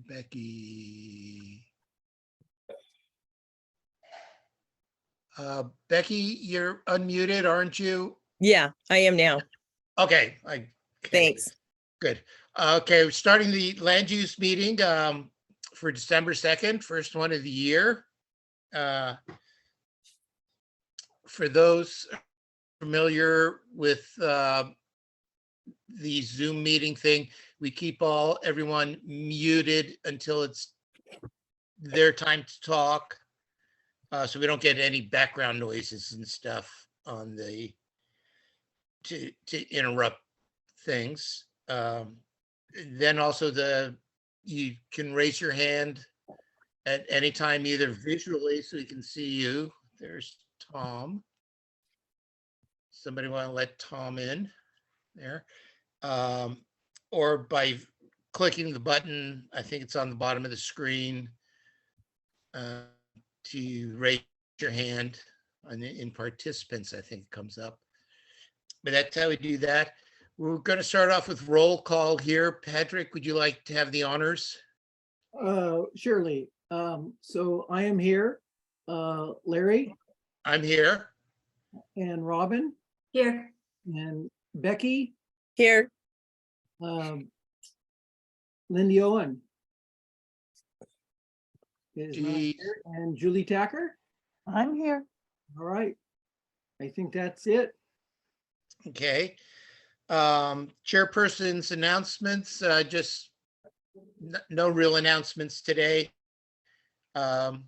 Becky. Becky, you're unmuted, aren't you? Yeah, I am now. Okay. Thanks. Good. Okay, we're starting the land use meeting for December 2nd, first one of the year. For those familiar with the Zoom meeting thing, we keep everyone muted until it's their time to talk. So we don't get any background noises and stuff on the to interrupt things. Then also you can raise your hand at any time, either visually so we can see you. There's Tom. Somebody want to let Tom in there? Or by clicking the button, I think it's on the bottom of the screen, to raise your hand in participants, I think it comes up. But that's how we do that. We're going to start off with roll call here. Patrick, would you like to have the honors? Surely. So I am here. Larry I'm here. and Robin Here. and Becky, Here. Lindy Owen is not Geez. here, and Julie Tacker. I'm here. All right. I think that's it. Okay. Chairperson's announcements, just no real announcements today to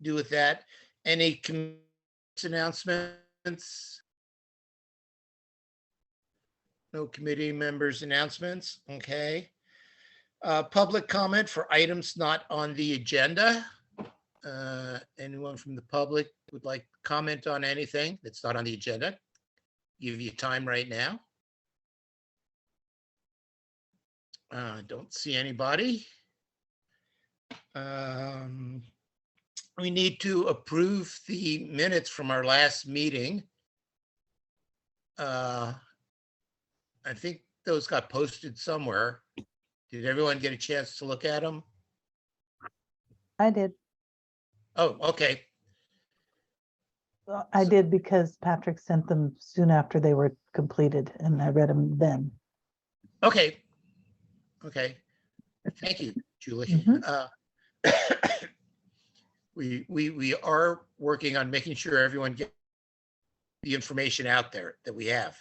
do with that. Any announcements? No committee members announcements. Okay. Public comment for items not on the agenda. Anyone from the public would like to comment on anything that's not on the agenda? Give you time right now. Don't see anybody. We need to approve the minutes from our last meeting. I think those got posted somewhere. Did everyone get a chance to look at them? I did. Oh, okay. Well, I did because Patrick sent them soon after they were completed and I read them then. Okay. Okay. Thank you, Julie. Mhm. We are working on making sure everyone gets the information out there that we have.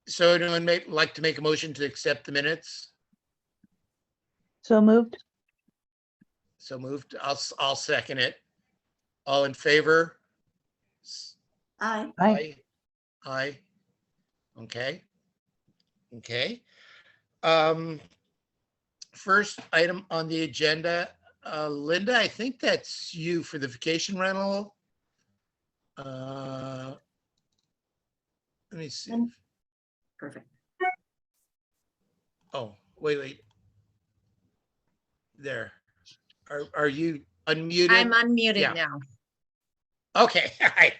So anyone like to make a motion to accept the minutes? So moved. So moved. I'll second it. All in favor? Aye. Aye. Aye. Okay. Okay. First item on the agenda, Linda, I think that's you for the vacation rental. Let me see. Perfect. Oh, wait. There. Are you unmuted? I'm unmuted Yeah. now. Okay. Hi.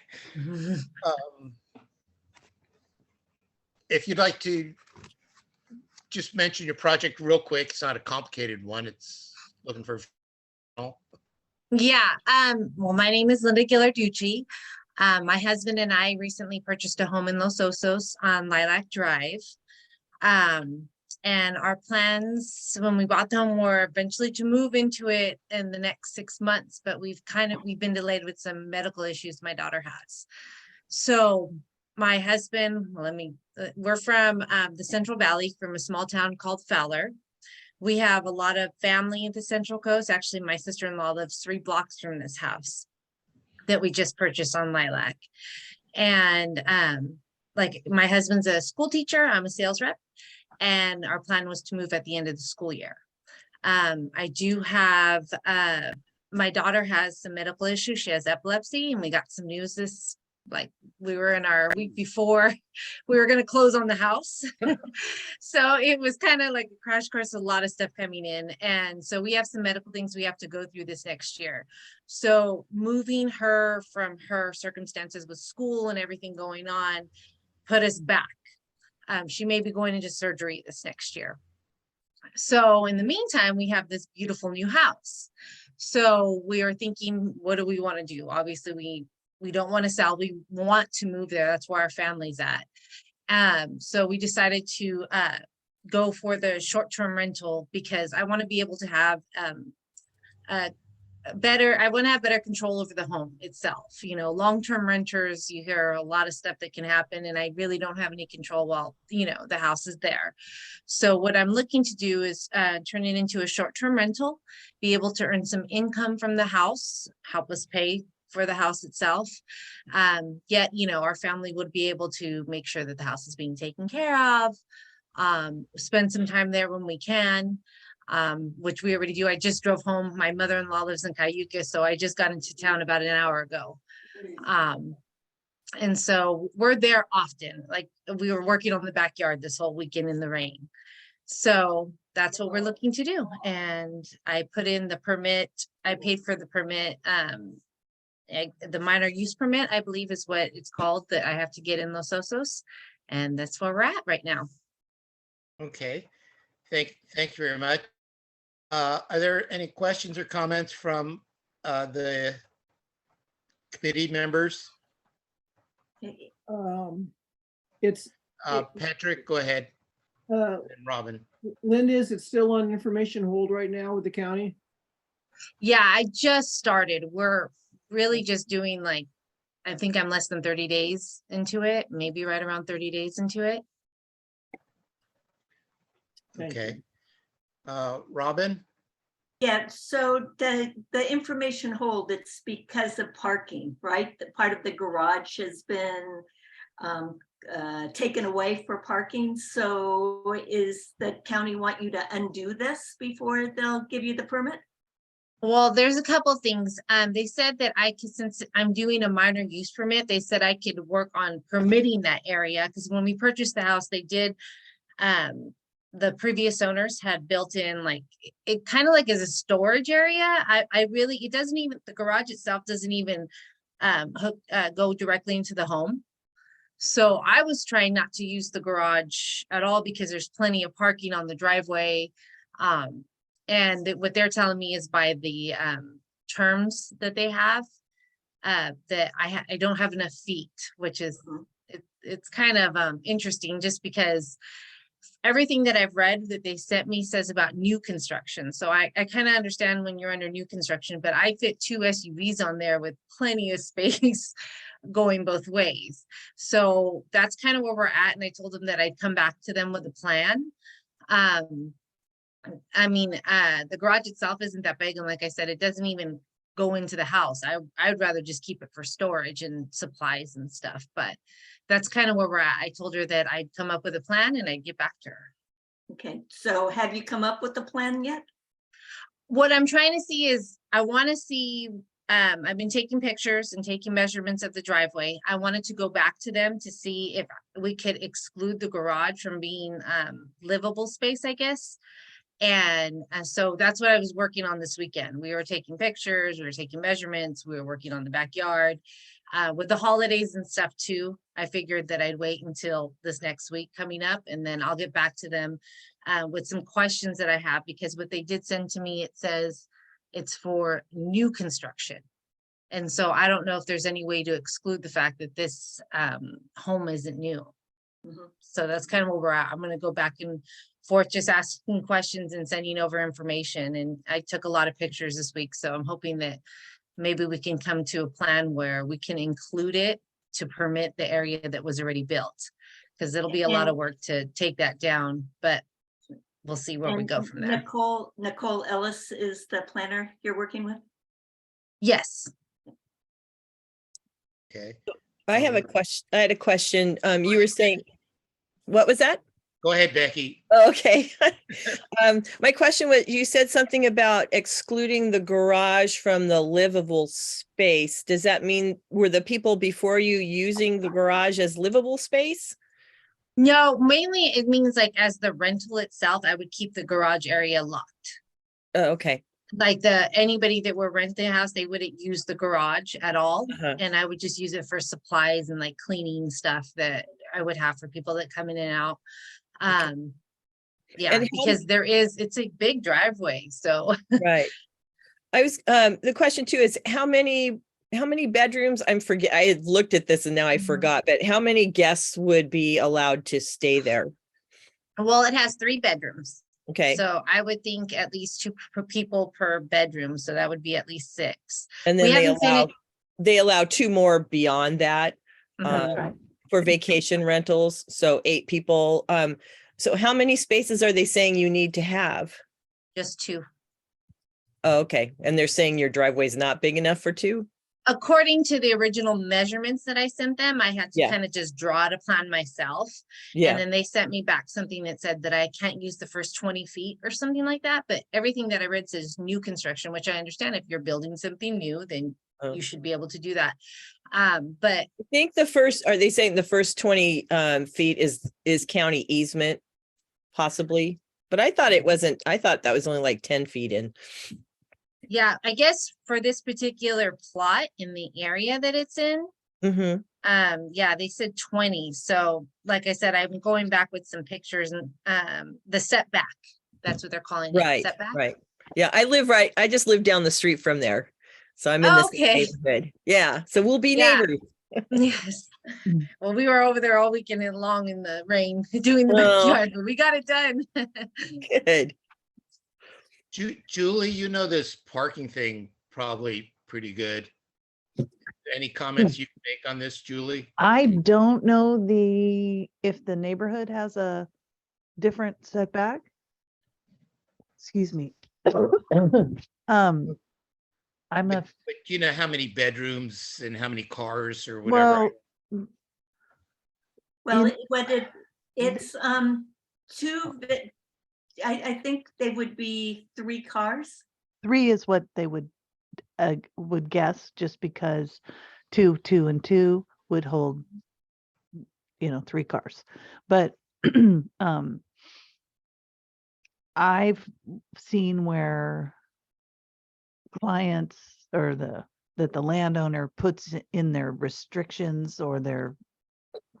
If you'd like to just mention your project real quick, it's not a complicated one. It's looking for. Yeah. Well, my name is Linda Gillarducci. My husband and I recently purchased a home in Los Osos on Lilac Drive. And our plans when we bought the home were eventually to move into it in the next 6 months, but we've been delayed with some medical issues my daughter has. So my husband, we're from the Central Valley, from a small town called Fowler. We have a lot of family at the Central Coast. Actually, my sister-in-law lives 3 blocks from this house that we just purchased on Lilac. And like my husband's a school teacher, I'm a sales rep, and our plan was to move at the end of the school year. I do have, my daughter has some medical issues. She has epilepsy, and we got some news we were in our week before we were going to close on the house. So it was kind of like a crash course, a lot of stuff coming in. And so we have some medical things we have to go through this next year. So moving her from her circumstances with school and everything going on put us back. She may be going into surgery this next year. So in the meantime, we have this beautiful new house. So we are thinking, what do we want to do? Obviously, we don't want to sell. We want to move there. That's where our family's at. So we decided to go for the short-term rental because I want to be able to have I want to have better control over the home itself. You know, long-term renters, you hear a lot of stuff that can happen, and I really don't have any control while, you know, the house is there. So what I'm looking to do is turn it into a short-term rental, be able to earn some income from the house, help us pay for the house itself. Yet, you know, our family would be able to make sure that the house is being taken care of, spend some time there when we can. Which we already do. I just drove home. My mother-in-law lives in Cayuga, so I just got into town about an hour ago. And so we're there often. Like, we were working on the backyard this whole weekend in the rain. So that's what we're looking to do. And I put in the permit. I paid for the permit. The minor use permit, I believe is what it's called, that I have to get in Los Osos. And that's where we're at right now. Okay, thank you very much. Are there any questions or comments from the committee members? It's, Patrick, go ahead. uh, And Robin. Linda, is it still on information hold right now with the county? Yeah, I just started. We're really just doing, like, I think I'm less than 30 days into it, maybe right around 30 days into it. Thank Okay. you. Robin? Yeah, so the information hold, it's because of parking, right? The part of the garage has been taken away for parking. So is the county want you to undo this before they'll give you the permit? Well, there's a couple things. They said that I could, since I'm doing a minor use permit, they said I could work on permitting that area, because when we purchased the house, they did, the previous owners had built in, like, it kind of like as a storage area. I really, it doesn't even, the garage itself doesn't even go directly into the home. So I was trying not to use the garage at all because there's plenty of parking on the driveway. And what they're telling me is by the terms that they have, that I don't have enough feet, which is, it's kind of interesting, just because everything that I've read that they sent me says about new construction. So I kind of understand when you're under new construction, but I fit 2 SUVs on there with plenty of space going both ways. So that's kind of where we're at. And I told them that I'd come back to them with a plan. I mean, the garage itself isn't that big. And like I said, it doesn't even go into the house. I would rather just keep it for storage and supplies and stuff, but that's kind of where we're at. I told her that I'd come up with a plan and I'd get back to her. Okay, so have you come up with a plan yet? What I'm trying to see is, I want to see, I've been taking pictures and taking measurements of the driveway. I wanted to go back to them to see if we could exclude the garage from being livable space, I guess. And so that's what I was working on this weekend. We were taking pictures, we were taking measurements, we were working on the backyard. With the holidays and stuff too, I figured that I'd wait until this next week coming up, and then I'll get back to them with some questions that I have, because what they did send to me, it says it's for new construction. And so I don't know if there's any way to exclude the fact that this home isn't new. So that's kind of where we're at. I'm going to go back and forth, just asking questions and sending over information. And I took a lot of pictures this week, so I'm hoping that maybe we can come to a plan where we can include it to permit the area that was already built, because it'll be a lot of work to take that down, but we'll see where we go from there. Nicole Ellis is the planner you're working with? Yes. Okay, I have a question. I had a question. You were saying, what was that? go ahead, Becky. Okay. My question was, you said something about excluding the garage from the livable space. Does that mean, were the people before you using the garage as livable space? No, mainly it means, like, as the rental itself, I would keep the garage area locked. Oh, okay. Like, anybody that were renting the house, they wouldn't use the garage at all. Uh-huh. And I would just use it for supplies and like cleaning stuff that I would have for people that come in and out. Yeah, And how- because it's a big driveway, so. Right. I was, the question too is how many bedrooms? I had looked at this and now I Mhm. forgot, but how many guests would be allowed to stay there? Well, it has 3 bedrooms. Okay. So I would think at least 2 people per bedroom, so that would be at least 6. And We then haven't seen it. they allow 2 more beyond that. Mhm. Right. For vacation rentals, so 8 people. So how many spaces are they saying you need to have? Just 2. Oh, okay, and they're saying your driveway is not big enough for 2? According to the original measurements that I sent them, I had to Yeah. kind of just draw out a plan myself. And Yeah, then they sent me back something that said that I can't use the first 20 feet or something like that. But everything that I read says new construction, which I understand if you're building something new, then Oh. you should be able to do that. But I think are they saying the first 20 feet is county easement? Possibly, but I thought that was only like 10 feet in. yeah, I guess for this particular plot in the area that it's in, Mm-hmm. yeah, they said 20. So like I said, I'm going back with some pictures and the setback, that's what they're calling it, Right, setback. right. Yeah, I just live down the street from there. So I'm in this Okay. neighborhood. Yeah, so we'll be Yeah. neighbors. Yes. Mm. Well, we were over there all weekend long in the rain doing the Oh. backyard, but we got it done. Good. Julie, you know this parking thing probably pretty good. Any comments you can make on this, Julie? I don't know if the neighborhood has a different setback. Excuse me. I'm a, But you know how many bedrooms and how many cars or whatever? Well, In- it's, 2, I think they would be 3 cars. 3 is what they would guess, just because 2, 2, and 2 would hold, 3 cars. But I've seen where clients or that the landowner puts in their restrictions or their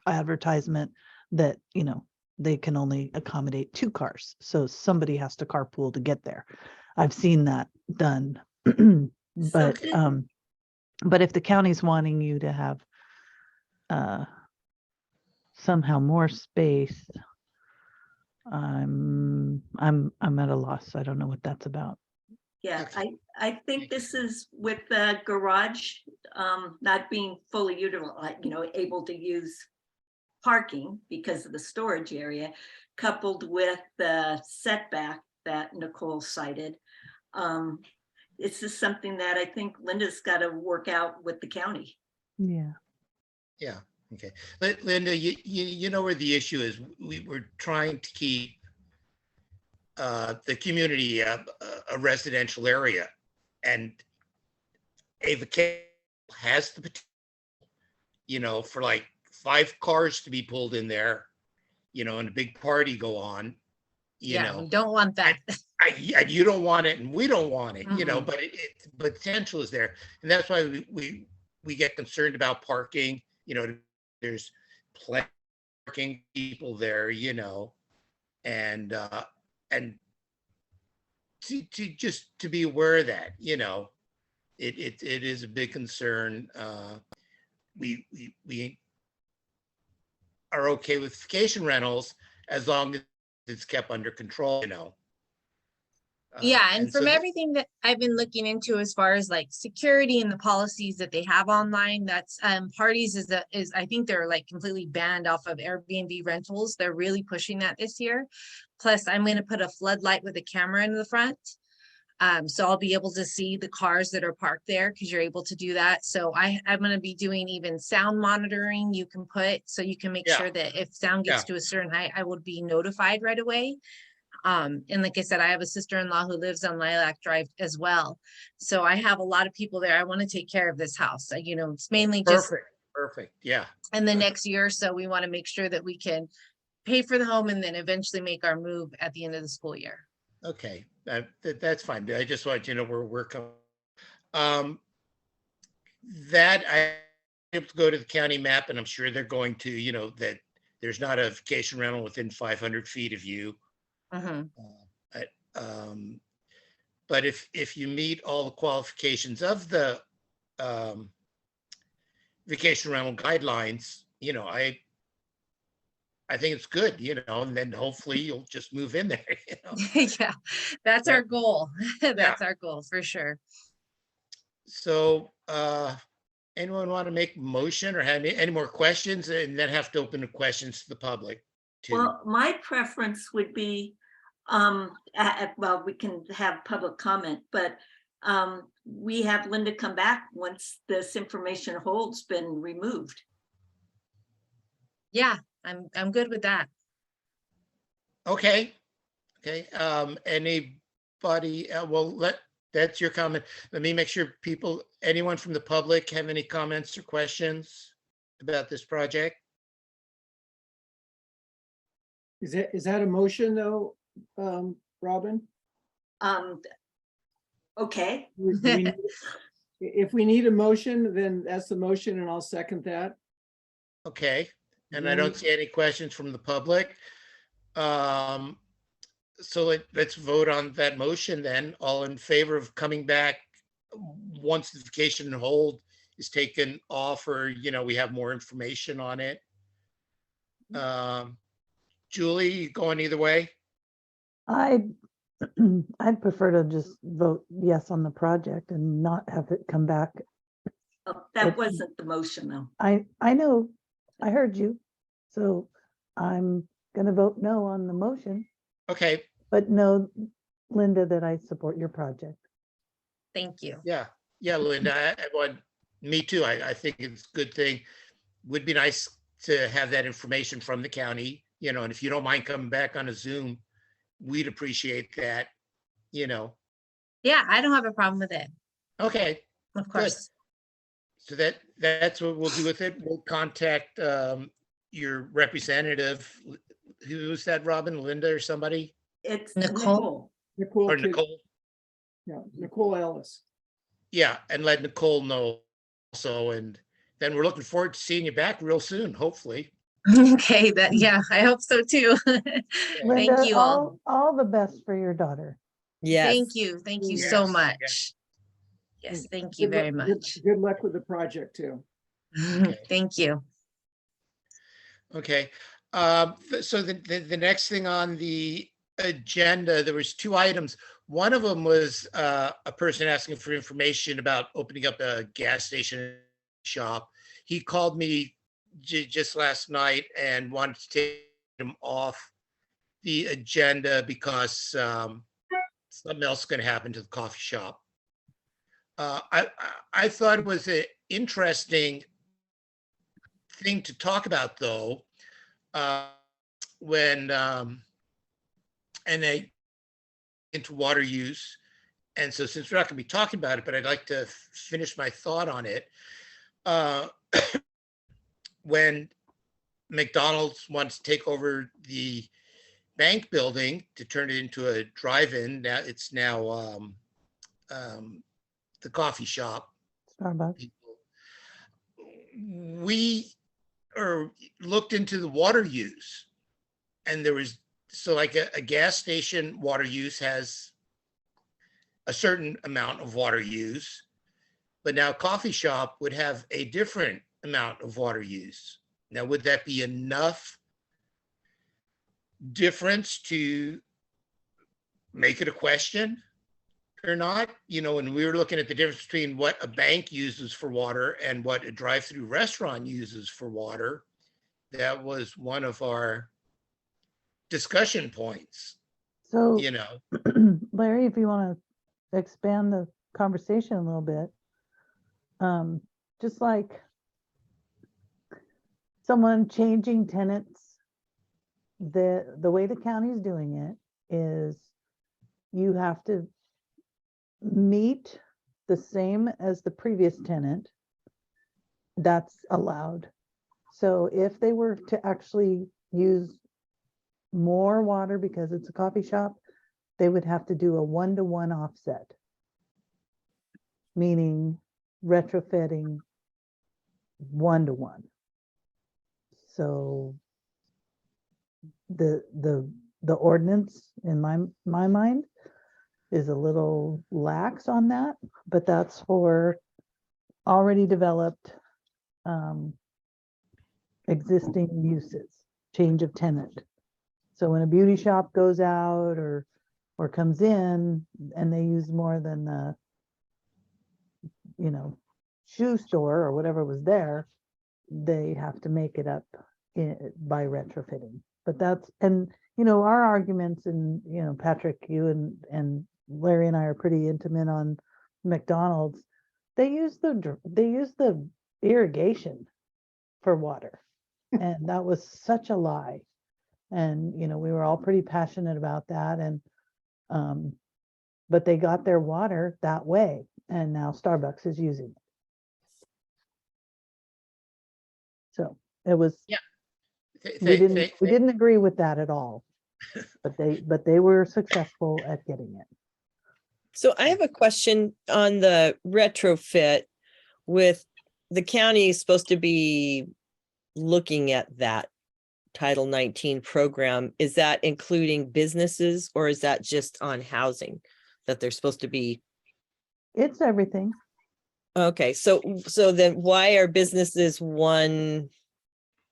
advertisement that, they can only accommodate 2 cars. So somebody has to carpool to get there. I've seen that done. But did- but if the county's wanting you to have somehow more space, I'm at a loss. I don't know what that's about. Yeah, Okay. I think this is with the garage not being fully utilized, able to use parking because of the storage area, coupled with the setback that Nicole cited. This is something that I think Linda's got to work out with the county. Yeah. Yeah, okay. Linda, you know where the issue is. We were trying to keep the community a residential area, and a vacation has the potential, for like 5 cars to be pulled in there, and a big party go on, Yeah, we don't want that. you don't want it and we don't want it, Mhm. but but potential is there. And that's why we get concerned about parking, there's plenty of parking people there, and to be aware of that, it is a big concern. We are okay with vacation rentals as long as it's kept under control. Yeah, and so from everything that I've been looking into as far as like security and the policies that they have online, that's parties is I think they're like completely banned off of Airbnb rentals. They're really pushing that this year. Plus, I'm going to put a floodlight with a camera in the front. So I'll be able to see the cars that are parked there because you're able to do that. So I'm going to be doing even sound monitoring you can put so you can make Yeah. sure that if sound gets to a certain height, I would be notified right away. And like I said, I have a sister-in-law who lives on Lilac Drive as well. So I have a lot of people there. I want to take care of this house. It's mainly just Perfect. Yeah. in the next year or so, we want to make sure that we can pay for the home and then eventually make our move at the end of the school year. Okay. That's fine. I just want you to know where we're coming. That I have to go to the county map, and I'm sure they're going to, that there's not a vacation rental within 500 feet of you. Mhm. But if you meet all the qualifications of the vacation rental guidelines, I think it's good, and then hopefully you'll just move in there, Yeah, that's Yeah. our goal. Yeah. That's our goal for sure. So, anyone want to make a motion or have any more questions, and then have to open the questions to the public too? Well, my preference would be, well, we can have public comment, but we have Linda come back once this information hold's been removed. Yeah, I'm good with that. Okay. Anybody, that's your comment. Let me make sure anyone from the public have any comments or questions about this project? Is that a motion though, Robin? Okay, If we need a motion, then that's the motion and I'll second that. Okay, and I don't see any questions from the public. So let's vote on that motion then. All in favor of coming back once the vacation hold is taken off, or, we have more information on it? Julie, you going either way? I'd prefer to just vote yes on the project and not have it come back. oh, that wasn't the motion though. I know, I heard you. So I'm gonna vote no on the motion, Okay, but know, Linda, that I support your project. Thank you. yeah, Linda, me too. I think it's a good thing. Would be nice to have that information from the county, and if you don't mind coming back on a Zoom, we'd appreciate that, Yeah, I don't have a problem with it. Okay, Of course. so that's what we'll do with it. We'll contact your representative. Who's that, Robin, Linda or somebody? It's Nicole. Nicole. Or Kid- Nicole? Yeah, Nicole Ellis. Yeah, and let Nicole know also, and then we're looking forward to seeing you back real soon, hopefully. Okay, yeah, I hope so too. Linda, Thank you all. all the best for your daughter. Yes. Thank you. Thank you so Yes, much. Yes, thank you Good very luck- much. Good luck with the project too. Thank you. Okay, so the next thing on the agenda, there was 2 items. One of them was a person asking for information about opening up a gas station shop. He called me just last night and wanted to take him off the agenda because something else is going to happen to the coffee shop. I thought it was an interesting thing to talk about, though, when and they into water use. And so since we're not going to be talking about it, but I'd like to finish my thought on it. When McDonald's wants to take over the bank building to turn it into a drive-in, now it's the coffee shop. Starbucks. We looked into the water use, and there was, so like a gas station water use has a certain amount of water use, but now a coffee shop would have a different amount of water use. Now, would that be enough difference to make it a question or not? When we were looking at the difference between what a bank uses for water and what a drive-through restaurant uses for water, that was one of our discussion points, So Larry, if you want to expand the conversation a little bit, just like someone changing tenants, the way the county is doing it is you have to meet the same as the previous tenant. That's allowed. So if they were to actually use more water because it's a coffee shop, they would have to do a 1-to-1 offset, meaning retrofitting 1-to-1. So the ordinance in my mind is a little lax on that, but that's for already developed existing uses, change of tenant. So when a beauty shop goes out or comes in and they use more than the, shoe store or whatever was there, they have to make it up by retrofitting. But that's, and, our arguments, and, Patrick, you and Larry and I are pretty intimate on McDonald's. They use the irrigation for water. And that was such a lie. And, we were all pretty passionate about that. And, but they got their water that way. And now Starbucks is using it. So it was, Yeah. we didn't agree with that at all. But they were successful at getting it. So I have a question on the retrofit. With the county is supposed to be looking at that Title 19 program. Is that including businesses, or is that just on housing that they're supposed to be? It's everything. Okay, so then why are businesses one?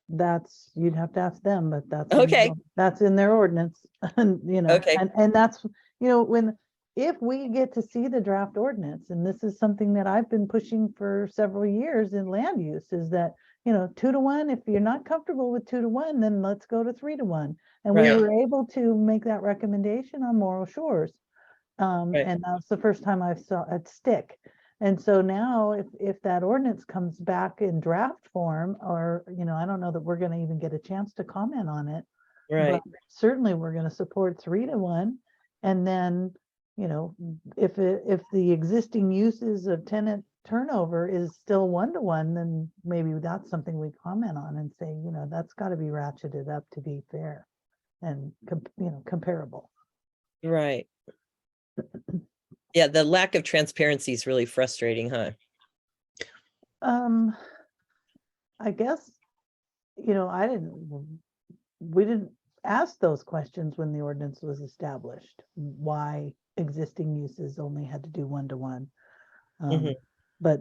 That's, you'd have to ask them, but that's Okay. that's in their ordinance. And Okay. and that's, if we get to see the draft ordinance, and this is something that I've been pushing for several years in land use, is that 2-to-1, if you're not comfortable with 2-to-1, then let's go to 3-to-1. And we Right. were able to make that recommendation on Morro Shores. Right. And that's the first time I saw it stick. And so now if that ordinance comes back in draft form, or, I don't know that we're going to even get a chance to comment on it. Right. But certainly we're going to support 3-to-1. And then, if the existing uses of tenant turnover is still 1-to-1, then maybe that's something we comment on and say, that's got to be ratcheted up to be fair and comparable. Right. Yeah, the lack of transparency is really frustrating, huh? I guess, we didn't ask those questions when the ordinance was established, why existing uses only had to do 1-to-1. Mhm. But,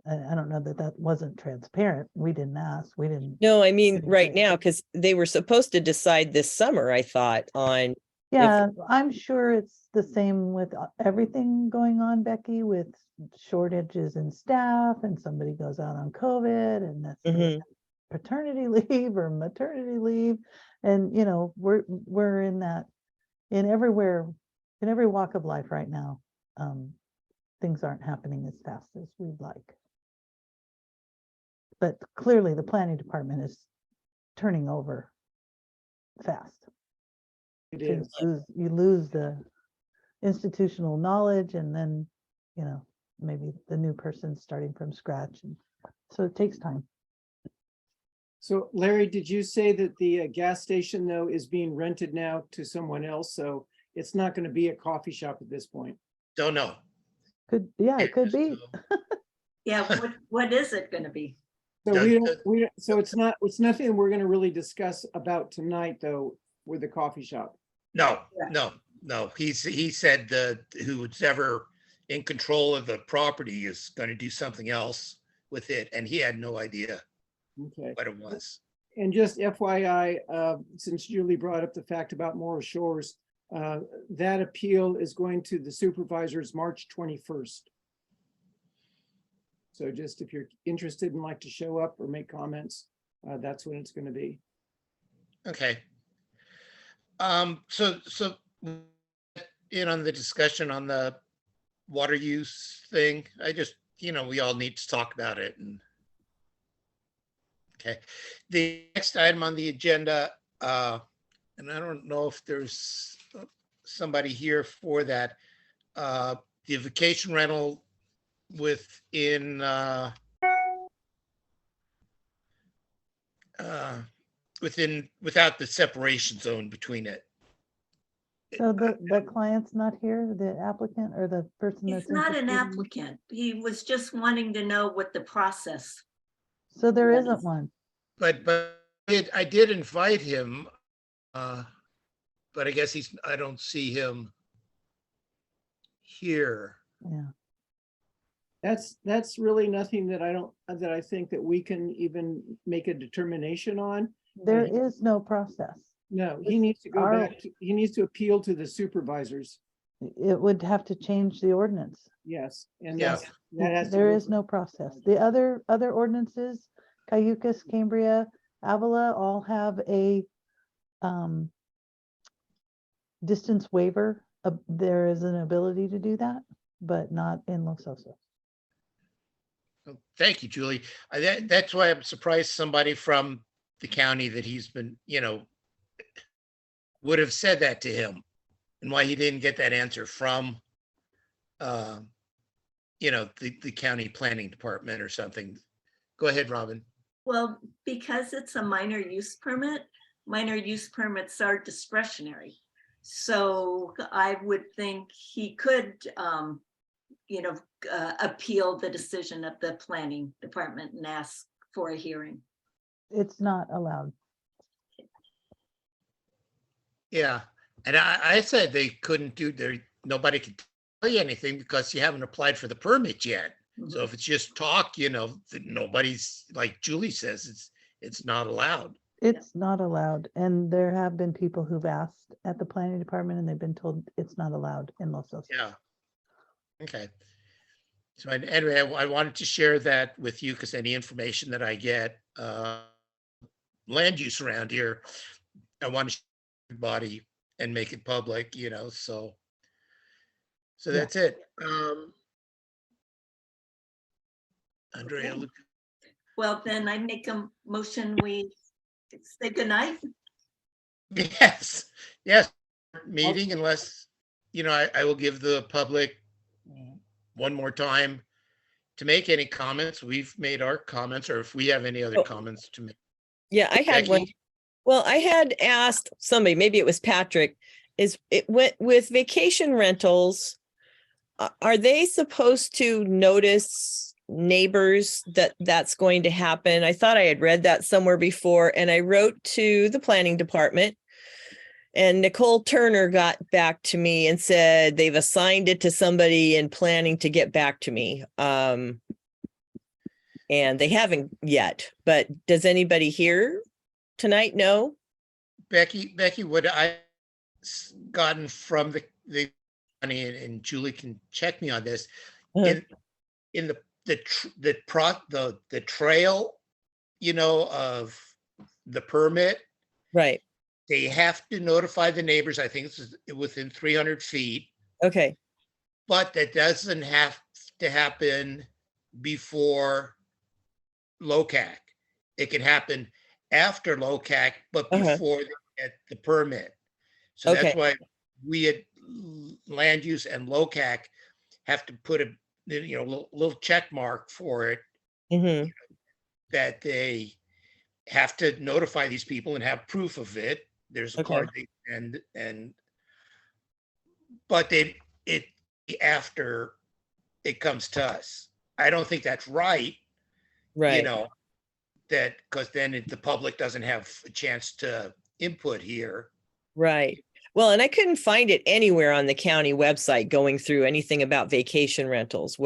I don't know that wasn't transparent. We didn't ask, we didn't. No, I mean, Didn't right say. now, because they were supposed to decide this summer, I thought, on. Yeah, I'm sure it's the same with everything going on, Becky, with shortages in staff, and somebody goes out on COVID, and that's Mhm. paternity leave or maternity leave. And, we're in that, in every walk of life right now. Things aren't happening as fast as we'd like. But clearly the planning department is turning over fast. It So is. you lose the institutional knowledge, and then, maybe the new person's starting from scratch. And so it takes time. So Larry, did you say that the gas station though is being rented now to someone else? So it's not going to be a coffee shop at this point? Don't know. It could be. Yeah, what is it gonna be? So so it's nothing we're going to really discuss about tonight though, with the coffee shop. No, Yeah. no. He said that who's ever in control of the property is going to do something else with it, and he had no idea Okay. what it was. And just FYI, since Julie brought up the fact about Morro Shores, that appeal is going to the supervisors March 21st. So just if you're interested and like to show up or make comments, that's when it's going to be. Okay. So in on the discussion on the water use thing, I just, we all need to talk about it. And okay, the next item on the agenda, and I don't know if there's somebody here for that, the vacation rental within without the separation zone between it. So the client's not here, the applicant or the person that's. He's not an interested in- applicant. He was just wanting to know what the process. So there Yes. isn't one. But I did invite him But I guess I don't see him here. Yeah. That's really nothing that I think that we can even make a determination on. There is no process. No, he needs to go Our- back, he needs to appeal to the supervisors. It would have to change the ordinance. Yes, and Yeah. that has to There go is through- no process. The other ordinances, Cayucas, Cambria, Avila, all have a distance waiver. There is an ability to do that, but not in Los Osos. Oh, thank you, Julie. That's why I'm surprised somebody from the county that he's been, would have said that to him, and why he didn't get that answer from, the county planning department or something. Go ahead, Robin. Well, because it's a minor use permit, minor use permits are discretionary. So I would think he could, appeal the decision of the planning department and ask for a hearing. It's not allowed. Yeah, and I said they couldn't nobody could tell you anything because you haven't applied for the permit yet. So if it's just talk, that nobody's, like Julie says, it's not allowed. It's not allowed. And there have been people who've asked at the planning department and they've been told it's not allowed in Los Osos. Yeah. Okay. So anyway, I wanted to share that with you because any information that I get, land use around here, I want to share with everybody and make it public, so Yeah. that's it. Andrea, Okay. Well, then I make a motion, we say goodnight. yes, meeting unless, I will give the public one more time to make any comments. We've made our comments, or if we have any other Oh. comments to make. Yeah, I had one. Becky? Well, I had asked somebody, maybe it was Patrick, is it went with vacation rentals. Are they supposed to notice neighbors that that's going to happen? I thought I had read that somewhere before, and I wrote to the planning department. And Nicole Turner got back to me and said they've assigned it to somebody in planning to get back to me. And they haven't yet, but does anybody here tonight know? Becky, what I gotten from the county, and Julie can check me on this, Uh-huh. in the trail, of the permit, Right. they have to notify the neighbors. I think it's within 300 feet, Okay. but that doesn't have to happen before LOCAC. It can happen after LOCAC, but Uh-huh. before they get the permit. So that's Okay. why we at Land Use and LOCAC have to put a little check mark for it, Hmm. that they have to notify these people and have proof of it. There's a Okay. card but it after it comes to us. I don't think that's right, Right. that because then the public doesn't have a chance to input here. Right. Well, and I couldn't find it anywhere on the county website going through anything about vacation rentals,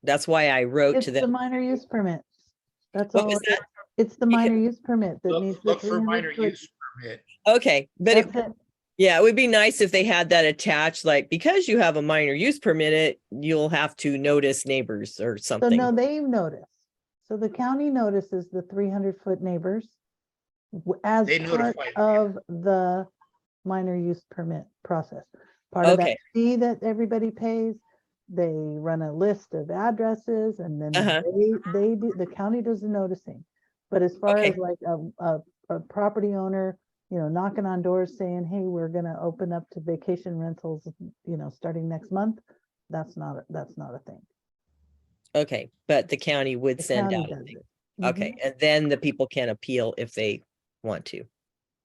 that's why I wrote It's to the them. minor use permit. That's What all. was it is. that? It's the Yeah. minor use permit that needs. Look the for minor 300 foot. use permit. Okay, but That's it. yeah, it would be nice if they had that attached, like, because you have a minor use permit, you'll have to notice neighbors or So something. no, they notice. So the county notices the 300-foot neighbors as They part notify them, yeah. of the minor use permit process. Part of that Okay. fee that everybody pays, they run a list of addresses and then Uh-huh. they do, the county does the noticing. But as far Okay. as like a property owner, knocking on doors saying, hey, we're gonna open up to vacation rentals, starting next month, that's not a thing. Okay, but the county would The send county out a does thing. it. Okay, and then the people can appeal if they want to.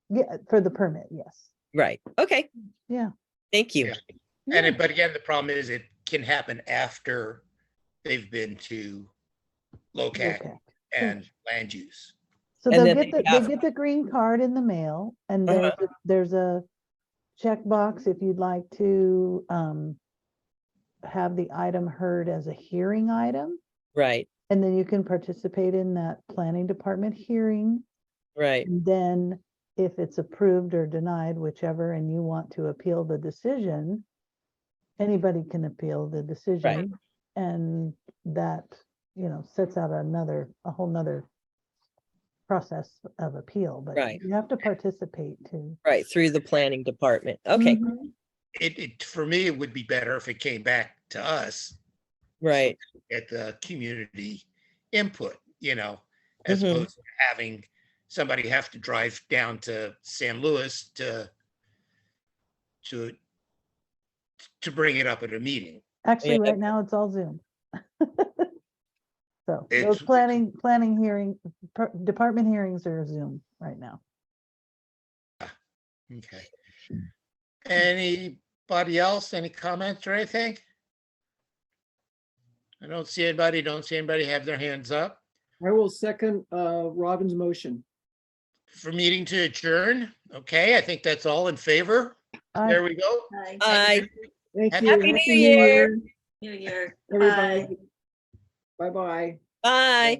Yeah, for the permit, yes. Right. Okay. Yeah. Thank you. Yeah. But again, the problem is it can happen after they've been to LOCAC Okay. and land use. So And they'll then get they have- they get the green card in the mail, and Uh-huh. there's a checkbox if you'd like to have the item heard as a hearing item, Right, and then you can participate in that planning department hearing. right, And then if it's approved or denied, whichever, and you want to appeal the decision, anybody can appeal the decision. And that, sets out a whole nother process of appeal, but Right. you have to participate too. right, through the planning department. Okay, Mhm. For me, it would be better if it came back to us right, at the community input, as Mhm. opposed to having somebody have to drive down to San Luis to bring it up at a meeting. Actually, Yeah. right now it's all Zoom. So those It's- planning hearing, department hearings are Zoom right now. Okay. Anybody else, any comments or anything? I don't see anybody have their hands up I will second Robin's motion. for meeting to adjourn. Okay, I think that's all in favor. Aye. There we go. Bye. Aye. Thank Happy you. Happy New Year. New Year. Bye. Everybody. Bye-bye. Bye.